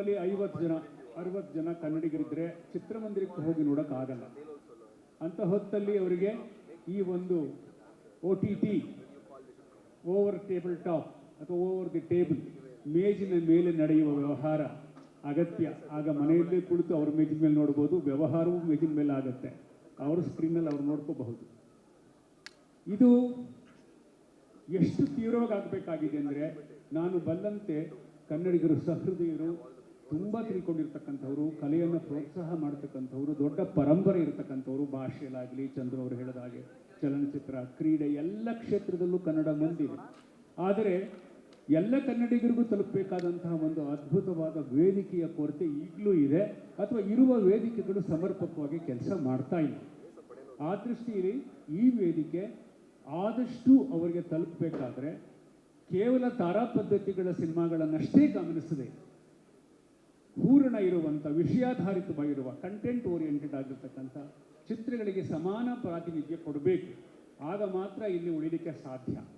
ಬೆಂಗಳೂರಿನಲ್ಲಿ 50 ಜನ ಕನ್ನಡಿಗರಿದ್ದರೆ ಚಿತ್ರಮಂದಿರಕ್ಕೆ ಹೋಗಿ ನೋಡೋಕ್ಕಾಗಲ್ಲ. ಅಂಥ ಹೊತ್ತಲ್ಲಿ ಅವರಿಗೆ ಈ ಒಂದು OTT, ಓವರ್ ಟೇಬಲ್ ಟಾಪ್ ಅಥವಾ ಓವರ್ ದಿ ಟೇಬಲ್, ಮೇಜಿನ ಮೇಲೆ ನಡೆಯುವ ವ್ಯವಹಾರ ಅಗತ್ಯ. ಆಗ ಮನೆಯಲ್ಲೇ ಕುಳಿತು ಅವ್ರ ಮೇಜಿನ ಮೇಲೆ ನೋಡ್ಬೋದು, ವ್ಯವಹಾರವೂ ಮೇಜಿನ ಮೇಲೆ ಆಗುತ್ತೆ, ಅವ್ರ ಸ್ಕ್ರೀನಲ್ಲಿ ಅವ್ರು ನೋಡ್ಕೋಬಹುದು. ಇದು ಎಷ್ಟು ತೀವ್ರವಾಗಿ ಆಗಬೇಕಾಗಿದೆ ಅಂದರೆ, ನಾನು ಬಲ್ಲಂತೆ ಕನ್ನಡಿಗರು ಸಹೃದಯರು, ತುಂಬ ತಿಳ್ಕೊಂಡಿರ್ತಕ್ಕಂಥವ್ರು, ಕಲೆಯನ್ನು ಪ್ರೋತ್ಸಾಹ ಮಾಡ್ತಕ್ಕಂಥವ್ರು, ದೊಡ್ಡ ಪರಂಪರೆ ಇರತಕ್ಕಂಥವ್ರು, ಭಾಷೆಯಲ್ಲಾಗಲಿ, ಚಂದ್ರ ಅವರು ಹೇಳಿದ ಹಾಗೆ ಚಲನಚಿತ್ರ, ಕ್ರೀಡೆ, ಎಲ್ಲ ಕ್ಷೇತ್ರದಲ್ಲೂ ಕನ್ನಡ ಮುಂದಿದೆ. ಆದರೆ ಎಲ್ಲ ಕನ್ನಡಿಗರಿಗೂ ತಲುಪಬೇಕಾದಂತಹ ಒಂದು ಅದ್ಭುತವಾದ ವೇದಿಕೆಯ ಕೊರತೆ ಈಗಲೂ ಇದೆ, ಅಥವಾ ಇರುವ ವೇದಿಕೆಗಳು ಸಮರ್ಪಕವಾಗಿ ಕೆಲಸ ಮಾಡ್ತಾ ಇಲ್ಲ. ಆ ದೃಷ್ಟಿಯಲ್ಲಿ ಈ ವೇದಿಕೆ ಆದಷ್ಟು ಅವರಿಗೆ ತಲುಪಬೇಕಾದ್ರೆ ಕೇವಲ ತಾರಾ ಪದ್ಧತಿಗಳ ಸಿನಿಮಾಗಳನ್ನಷ್ಟೇ ಗಮನಿಸದೆ ಪೂರ್ಣ ಇರುವಂಥ, ವಿಷಯಾಧಾರಿತವಾಗಿರುವ, ಕಂಟೆಂಟ್ ಓರಿಯೆಂಟೆಡ್ ಆಗಿರ್ತಕ್ಕಂಥ ಚಿತ್ರಗಳಿಗೆ ಸಮಾನ ಪ್ರಾತಿನಿಧ್ಯ ಕೊಡಬೇಕು. ಆಗ ಮಾತ್ರ ಇಲ್ಲಿ ಉಳಿಲಿಕ್ಕೆ ಸಾಧ್ಯ.